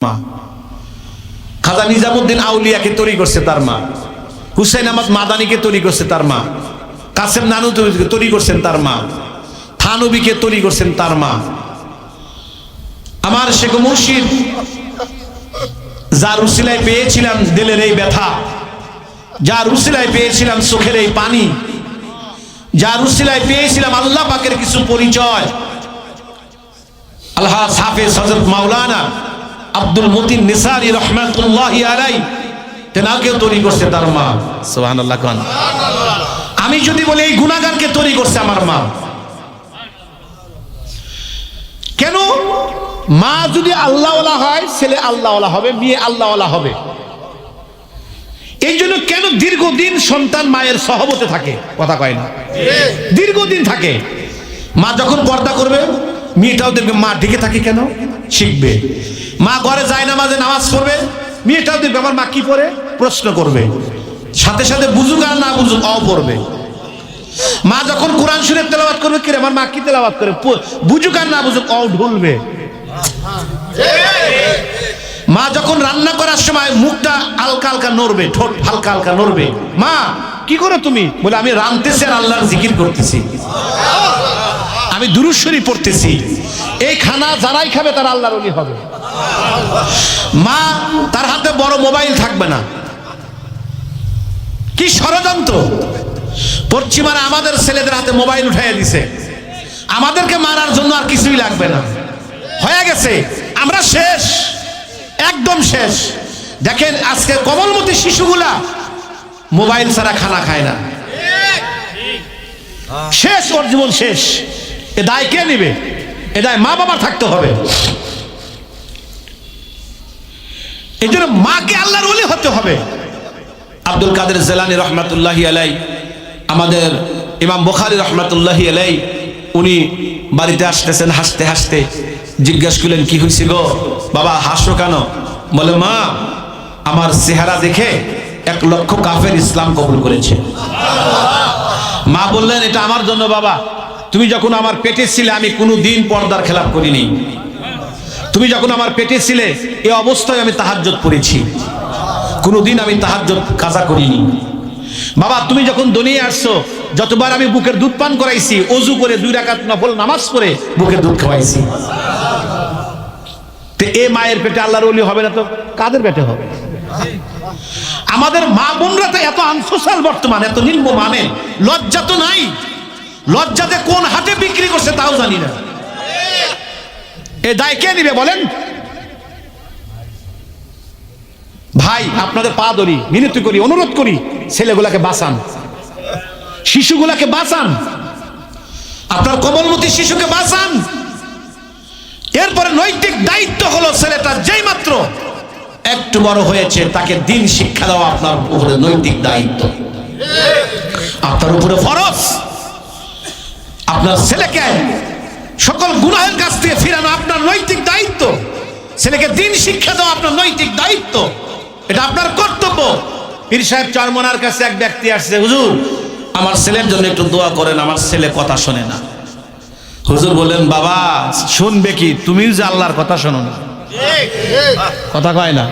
মা। খাজা নিজামুদ্দিন আউলিয়াকে তৈরি করছে তার মা, হুসাইন আহমদ মাদানিকে তৈরি করছে তার মা, কাসেম নানুতুবিকে তৈরি করছেন তার মা, থানবীকে তৈরি করছেন তার মা। আমার শেখ মুর্শিদ যার উসিলায় পেয়েছিলাম দিলের এই ব্যথা, যার উসিলায় পেয়েছিলাম চোখের এই পানি, যার উসিলায় পেয়েছিলাম আল্লাহ পাকের কিছু পরিচয়, আল্লাহ হাফেজ হযরত মাওলানা আব্দুল মতিন নিসারী রহমাতুল্লাহি আলাইহি, তেনাকেও তৈরি করছে তার মা। সুবহানাল্লাহ। আমি যদি বলি এই গুনাহগারকে তৈরি করছে আমার মা। কেন? মা যদি আল্লাহওয়ালা হয়, ছেলে আল্লাহওয়ালা হবে, মেয়ে আল্লাহওয়ালা হবে। এই জন্য কেন দীর্ঘদিন সন্তান মায়ের সহবতে থাকে? কথা কয় না, দীর্ঘদিন থাকে। মা যখন পর্দা করবে, মেয়েটাও দেখবে মা ঢেকে থাকে কেন, শিখবে। মা ঘরে যায় নামাজে নামাজ পড়বে, মেয়েটাও দেখবে আমার মা কি পড়ে, প্রশ্ন করবে। সাথে সাথে বুঝুক আর না বুঝুক অ পড়বে। মা যখন কোরআন শরীফ তেলাওয়াত করবে, কি রে আমার মা কি তেলাওয়াত করে, বুঝুক আর না বুঝুক অ ঢুলবে। মা যখন রান্না করার সময় মুখটা হালকা হালকা নড়বে, ঠোঁট হালকা হালকা নড়বে। মা কি করো তুমি? বলে আমি রাঁধতেছি আর আল্লাহর জিকির করতেছি, আমি দুরূদ শরীফ পড়তেছি। এই খানা যারাই খাবে তারা আল্লাহর ওলি হবে। মা তার হাতে বড় মোবাইল থাকবে না। কি ষড়যন্ত্র! পশ্চিমারা আমাদের ছেলেদের হাতে মোবাইল উঠাইয়া দিছে, আমাদেরকে মারার জন্য আর কিছুই লাগবে না, হয়ে গেছে, আমরা শেষ, একদম শেষ। দেখেন আজকে কমলমতি শিশুগুলা মোবাইল ছাড়া খানা খায় না, শেষ, ওর জীবন শেষ। এ দায় কে নিবে? এ দায় মা বাবার থাকতে হবে। এই জন্য মাকে আল্লাহর ওলি হতে হবে। আব্দুল কাদের জিলানী রহমাতুল্লাহি আলাইহি, আমাদের ইমাম বুখারী রহমাতুল্লাহি আলাইহি, উনি বাড়িতে আসতেছেন হাসতে হাসতে, জিজ্ঞাসা করলেন কি হয়েছে গো বাবা, হাসো কেন? বলে মা আমার চেহারা দেখে 1 লক্ষ কাফের ইসলাম কবুল করেছে। মা বললেন এটা আমার জন্য বাবা, তুমি যখন আমার পেটে ছিলে আমি কোনো দিন পর্দার খেলাপ করিনি, তুমি যখন আমার পেটে ছিলে এই অবস্থায় আমি তাহাজ্জুদ পড়েছি, কোনোদিন আমি তাহাজ্জুদ কাজা করিনি। বাবা তুমি যখন দুনিয়ায় আসছো, যতবার আমি বুকের দুধ পান করাইছি, ওযু করে 2 রাকাত নফল নামাজ পড়ে বুকের দুধ খাওয়াইছি। তো এই মায়ের পেটে আল্লাহর ওলি হবে না তো কাদের পেটে হবে? আমাদের মা বোনরা তো এত আনসোশাল বর্তমানে, এত নিম্ন মানে, লজ্জা তো নাই। লজ্জাতে কোন হাটে বিক্রি করছে তাও জানি না। এ দায় কে নিবে বলেন? ভাই আপনাদের পা ধরি, মিনতি করি, অনুরোধ করি, ছেলেগুলাকে বাঁচান, শিশুগুলাকে বাঁচান, আপনার কমলমতি শিশুকে বাঁচান। এরপরে নৈতিক দায়িত্ব হলো ছেলেটা যেই মাত্র একটু বড় হয়েছে তাকে দিন শিক্ষা দেওয়া আপনার উপরে নৈতিক দায়িত্ব, আপনার উপরে ফরজ। আপনার ছেলেকে সকল গুনাহের কাছ থেকে ফিরানো আপনার নৈতিক দায়িত্ব, ছেলেকে দিন শিক্ষা দেওয়া আপনার নৈতিক দায়িত্ব, এটা আপনার কর্তব্য। পীর সাহেব চরমনার কাছে এক ব্যক্তি আসছে, হুজুর আমার ছেলের জন্য একটু দোয়া করেন, আমার ছেলে কথা শোনে না। হুজুর বললেন বাবা শুনবে কি, তুমি যে আল্লাহর কথা শোনো না, কথা কয় না,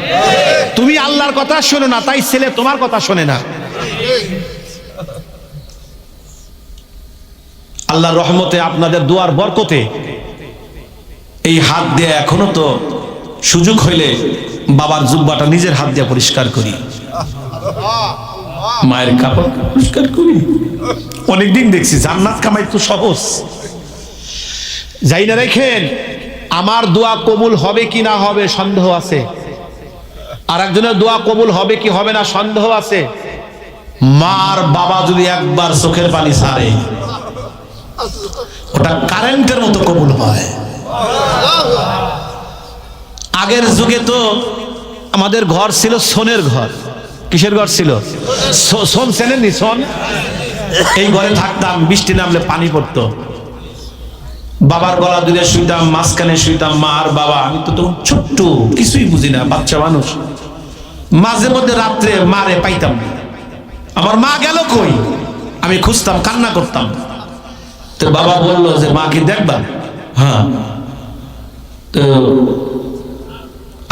তুমি আল্লাহর কথা শোনো না, তাই ছেলে তোমার কথা শোনে না। আল্লাহর রহমতে আপনাদের দোয়ার বরকতে এই হাত দিয়ে এখনো তো সুযোগ হইলে বাবার জুব্বাটা নিজের হাত দিয়ে পরিষ্কার করি, মায়ের কাপড় পরিষ্কার করি। অনেকদিন দেখছি জান্নাত কামাই তো সহজ, যাই না রেখেন আমার দোয়া কবুল হবে কি না হবে সন্দেহ আছে, আর একজনের দোয়া কবুল হবে কি হবে না সন্দেহ আছে। মার বাবা যদি একবার চোখের পানি ছাড়ে ওটা কারেন্টের মতো কবুল হয়। আগের যুগে তো আমাদের ঘর ছিল সোনের ঘর। কিসের ঘর ছিল? সোন চেনেননি? সোন। এই ঘরে থাকতাম, বৃষ্টি নামলে পানি পড়তো, বাবার গলা দুলে শুইতাম, মাঝখানে শুইতাম মা আর বাবা। আমি তো তখন ছোট্ট, কিছুই বুঝি না, বাচ্চা মানুষ। মাঝে মধ্যে রাত্রে মারে পাইতাম না, আমার মা গেল কই, আমি খুঁজতাম, কান্না করতাম। তো বাবা বললো যে মা কি দেখবা? হ্যাঁ। তো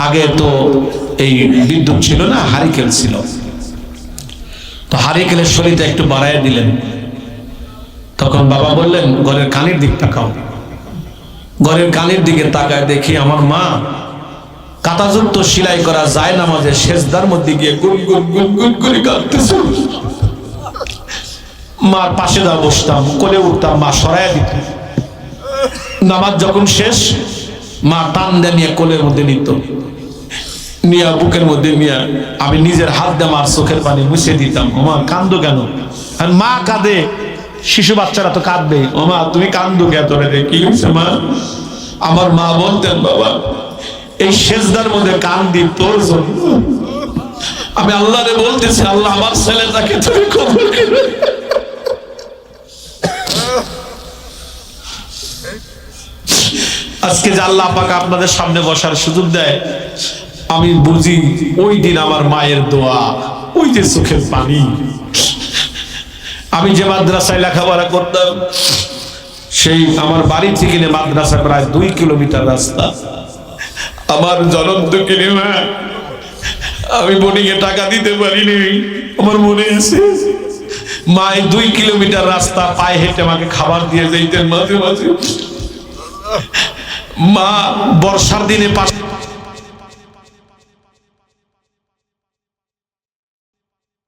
আগে তো এই বিদ্যুৎ ছিল না, হারিকেন ছিল। তো হারিকেনের শরীরটা একটু বাড়ায় দিলেন। তখন বাবা বললেন, ঘরের কানের দিক তাকাও। ঘরের কানের দিকে তাকায় দেখি আমার মা কাঁটাযুক্ত সেলাই করা যায় নামাজের সেজদার মধ্যে গিয়ে গুন গুন গুন গুন করে কাঁদতেছে। মার পাশে যা বসতাম, কোলে উঠতাম, মা সরাইয়া দিত। নামাজ যখন শেষ, মা টান দিয়ে নিয়ে কোলের মধ্যে নিত, নিয়া বুকের মধ্যে নিয়ে আমি নিজের হাত দিয়ে মার চোখের পানি মুছে দিতাম। ওমা কান্দো কেন? আর মা কাঁদে, শিশু বাচ্চারা তো কাঁদবে। ওমা তুমি কান্দো কেন? তোরে কি হয়েছে মা? আমার মা বলতেন, বাবা এই সেজদার মধ্যে কান্দি তোর জন্য। আমি আল্লাহরে বলতেছি, আল্লাহ আমার ছেলেটাকে তুমি কবুল করবে। আজকে যে আল্লাহ পাক আপনাদের সামনে বসার সুযোগ দেয়, আমি বুঝি ওই দিন আমার মায়ের দোয়া, ওই যে চোখের পানি। আমি যে মাদ্রাসায় লেখাপড়া করতাম, সেই আমার বাড়ি থেকে মাদ্রাসা প্রায় 2 কিলোমিটার রাস্তা। আমার জনম দুঃখিনী মা, আমি বোনিকে টাকা দিতে পারিনি। আমার মনে আছে মা 2 কিলোমিটার রাস্তা পায়ে হেঁটে আমাকে খাবার দিয়ে যাইতেন মাঝে মাঝে। মা বর্ষার দিনে পাশে